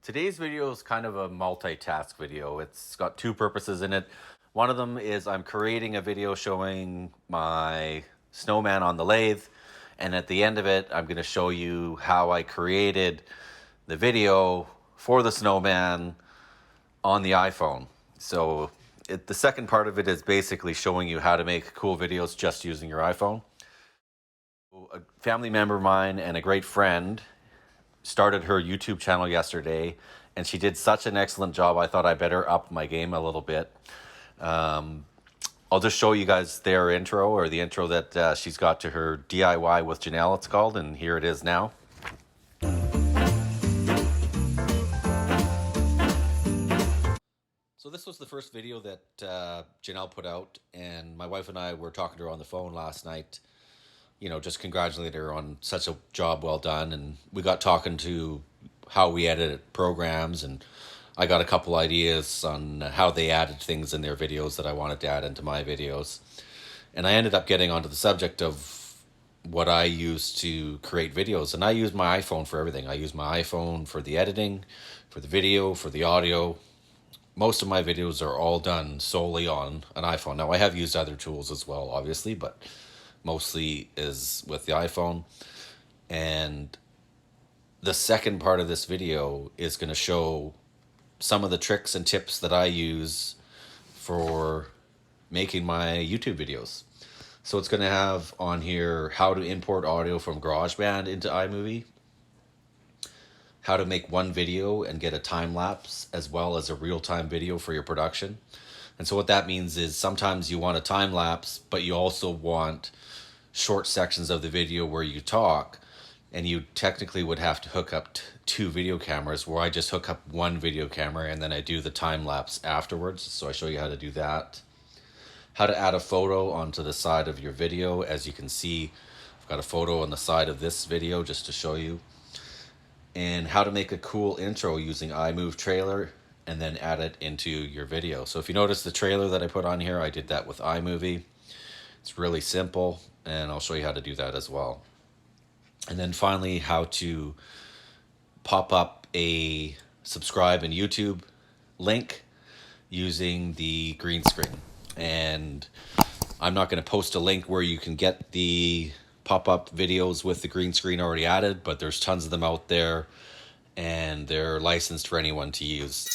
Today's video is kind of a multitask video. It's got two purposes in it. One of them is I'm creating a video showing my snowman on the lathe, and at the end of it, I'm going to show you how I created the video for the snowman on the iPhone. So the second part of it is basically showing you how to make cool videos just using your iPhone. A family member of mine and a great friend started her YouTube channel yesterday, and she did such an excellent job. I thought I better up my game a little bit. I'll just show you guys their intro, or the intro that she's got to her DIY with Janelle, it's called, and here it is now. So this was the first video that Janelle put out, and my wife and I were talking to her on the phone last night, just congratulating her on such a job well done. And we got talking to how we edit programs, and I got a couple ideas on how they added things in their videos that I wanted to add into my videos. And I ended up getting onto the subject of what I use to create videos. And I use my iPhone for everything. I use my iPhone for the editing, for the video, for the audio. Most of my videos are all done solely on an iPhone. Now, I have used other tools as well, obviously, but mostly is with the iPhone. And the second part of this video is going to show some of the tricks and tips that I use for making my YouTube videos. So it's going to have on here how to import audio from GarageBand into iMovie, how to make one video and get a time lapse as well as a real-time video for your production. And so what that means is sometimes you want a time lapse, but you also want short sections of the video where you talk, and you technically would have to hook up two video cameras, where I just hook up one video camera and then I do the time lapse afterwards. So I show you how to do that. How to add a photo onto the side of your video. As you can see, I've got a photo on the side of this video just to show you. And how to make a cool intro using iMovie trailer and then add it into your video. So if you notice the trailer that I put on here, I did that with iMovie. It's really simple, and I'll show you how to do that as well. And then finally, how to pop up a subscribe in YouTube link using the green screen. And I'm not going to post a link where you can get the pop-up videos with the green screen already added, but there's tons of them out there, and they're licensed for anyone to use.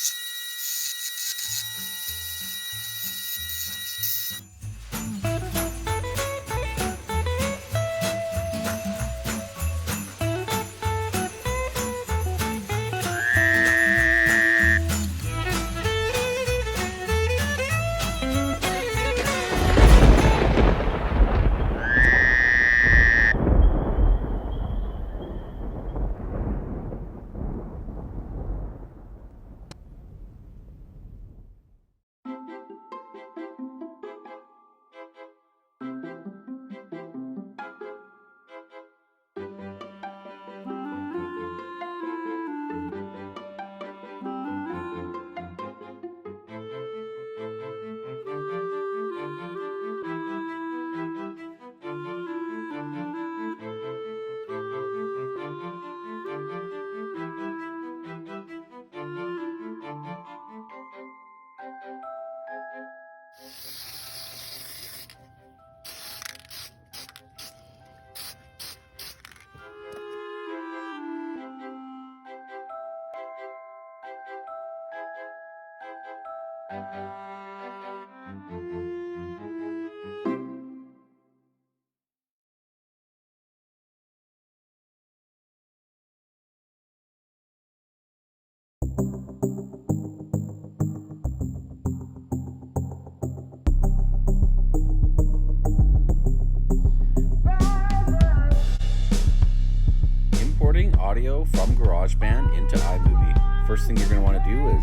Importing audio from GarageBand into iMovie. First thing you're going to want to do is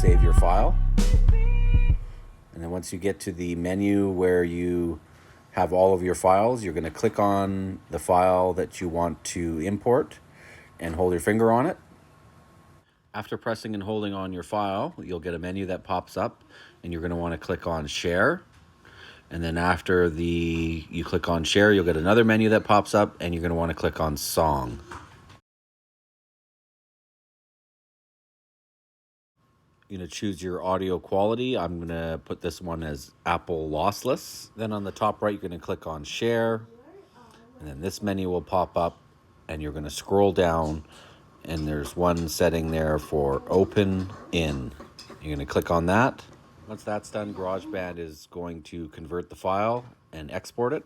save your file. And then once you get to the menu where you have all of your files, you're going to click on the file that you want to import and hold your finger on it. After pressing and holding on your file, you'll get a menu that pops up, and you're going to want to click on Share. And then after you click on Share, you'll get another menu that pops up, and you're going to want to click on Song. You're going to choose your audio quality. I'm going to put this one as Apple lossless. Then on the top right, you're going to click on share. And then this menu will pop up and you're going to scroll down and there's one setting there for open in. You're going to click on that. Once that's done, GarageBand is going to convert the file and export it.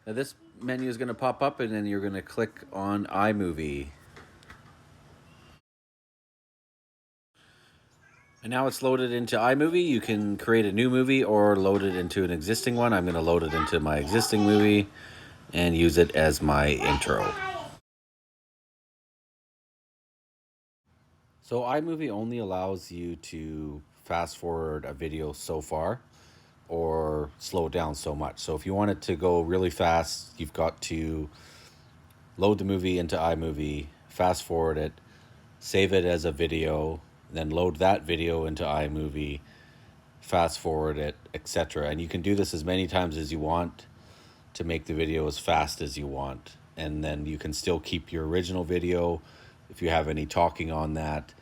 Now this menu is going to pop up and then you're going to click on iMovie. And now it's loaded into iMovie. You can create a new movie or load it into an existing one. I'm going to load it into my existing movie and use it as my intro. So iMovie only allows you to fast forward a video so far or slow it down so much. So if you want it to go really fast, you've got to load the movie into iMovie, fast forward it, save it as a video, then load that video into iMovie, fast forward it, etc. And you can do this as many times as you want to make the video as fast as you want. And then you can still keep your original video if you have any talking on that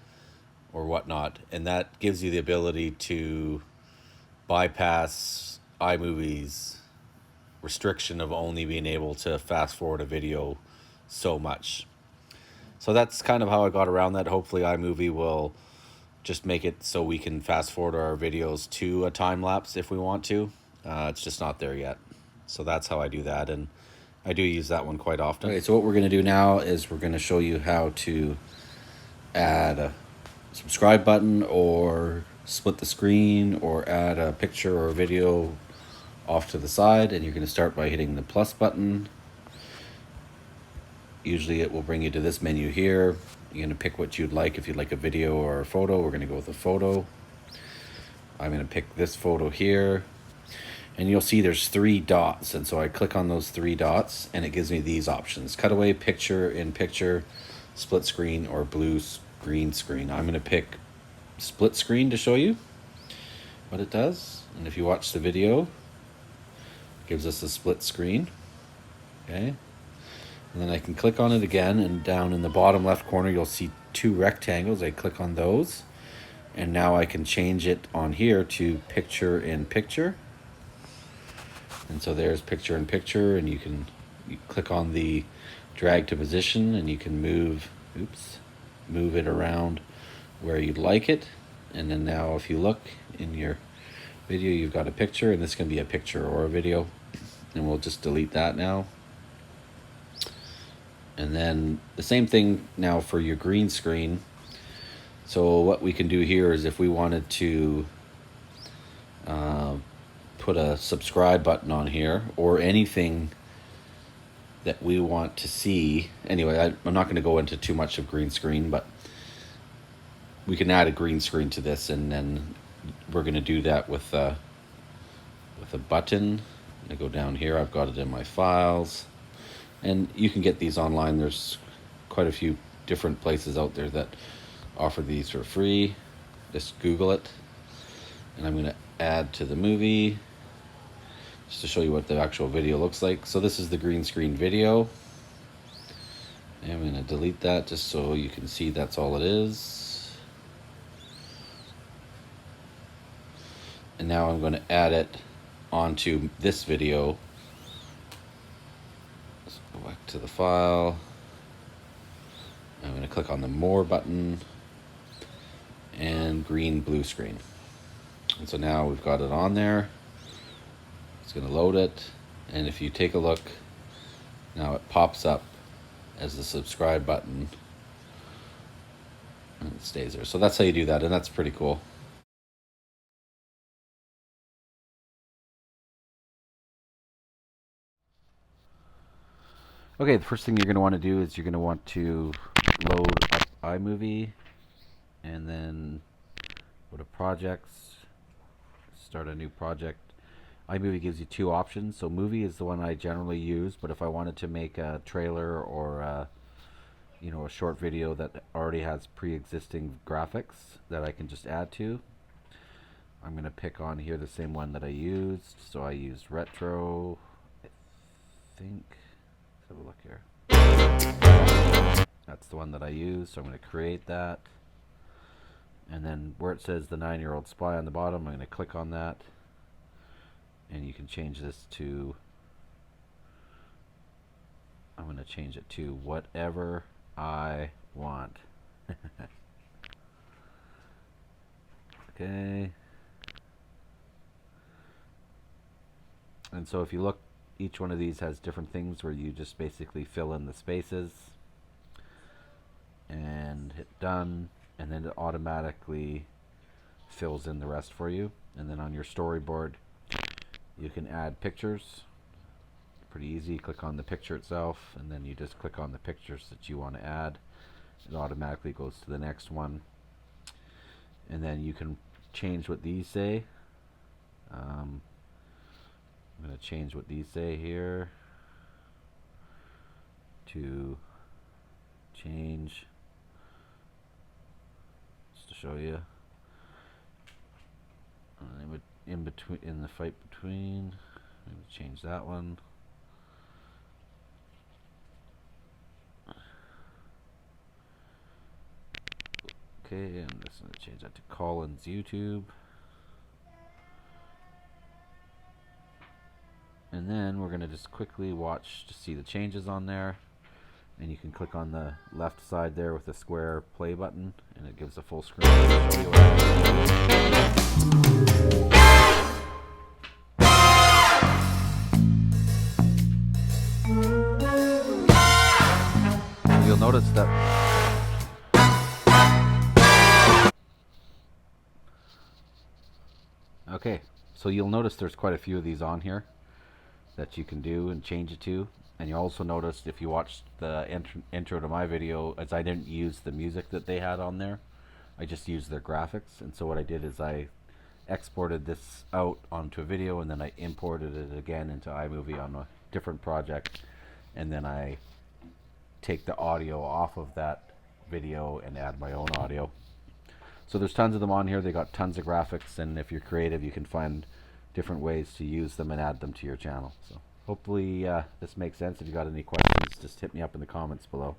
or whatnot. And that gives you the ability to bypass iMovie's restriction of only being able to fast forward a video so much. So that's kind of how I got around that. Hopefully iMovie will just make it so we can fast forward our videos to a time lapse if we want to. It's just not there yet. So that's how I do that, and I do use that one quite often. Okay, so what we're going to do now is we're going to show you how to add a subscribe button or split the screen or add a picture or a video off to the side. And you're going to start by hitting the plus button. Usually it will bring you to this menu here. You're going to pick what you'd like. If you'd like a video or a photo, we're going to go with a photo. I'm going to pick this photo here. And you'll see there's 3 dots. And so I click on those 3 dots and it gives me these options: cutaway, picture in picture, split screen, or green screen. I'm going to pick split screen to show you what it does. And if you watch the video, it gives us a split screen. Okay. And then I can click on it again, and down in the bottom left corner you'll see 2 rectangles. I click on those, and now I can change it on here to picture in picture. And so there's picture in picture, and you click on the drag to position and you can move it around where you'd like it. And then now if you look in your video, you've got a picture, and this can be a picture or a video, and we'll just delete that now. And then the same thing now for your green screen. So what we can do here is if we wanted to put a subscribe button on here or anything that we want to see. Anyway, I'm not going to go into too much of green screen, but we can add a green screen to this, and then we're going to do that with a button. I go down here, I've got it in my files, and you can get these online. There's quite a few different places out there that offer these for free. Just Google it, and I'm going to add to the movie just to show you what the actual video looks like. So this is the green screen video, and I'm going to delete that just so you can see that's all it is. And now I'm going to add it onto this video. Let's go back to the file. I'm going to click on the more button and blue screen. And so now we've got it on there. It's going to load it, and if you take a look, now it pops up as the subscribe button and it stays there. So that's how you do that, and that's pretty cool. Okay, the first thing you're going to want to do is you're going to want to load up iMovie, and then go to projects, start a new project. iMovie gives you 2 options. So movie is the one I generally use, but if I wanted to make a trailer or a short video that already has pre-existing graphics that I can just add to, I'm going to pick on here the same one that I used. So I used retro, I think. Let's have a look here. That's the one that I used, so I'm going to create that. And then where it says the 9-year-old spy on the bottom, I'm going to click on that. And you can change this to, I'm going to change it to whatever I want. Okay. And so if you look, each one of these has different things where you just basically fill in the spaces and hit done, and then it automatically fills in the rest for you. And then on your storyboard you can add pictures. Pretty easy. Click on the picture itself, and then you just click on the pictures that you want to add. It automatically goes to the next one. And then you can change what these say. I'm going to change what these say here to change, just to show you. In between, in the fight between, I'm going to change that one. Okay, I'm just going to change that to Colin's YouTube. And then we're going to just quickly watch to see the changes on there. And you can click on the left side there with the square play button, and it gives a full screen to show you what you'll notice that okay, so you'll notice there's quite a few of these on here that you can do and change it to. And you also noticed, if you watched the intro to my video, as I didn't use the music that they had on there, I just used their graphics. And so what I did is I exported this out onto a video, and then I imported it again into iMovie on a different project, and then I take the audio off of that video and add my own audio. So there's tons of them on here. They got tons of graphics, and if you're creative, you can find different ways to use them and add them to your channel. So hopefully this makes sense. If you got any questions, just hit me up in the comments below.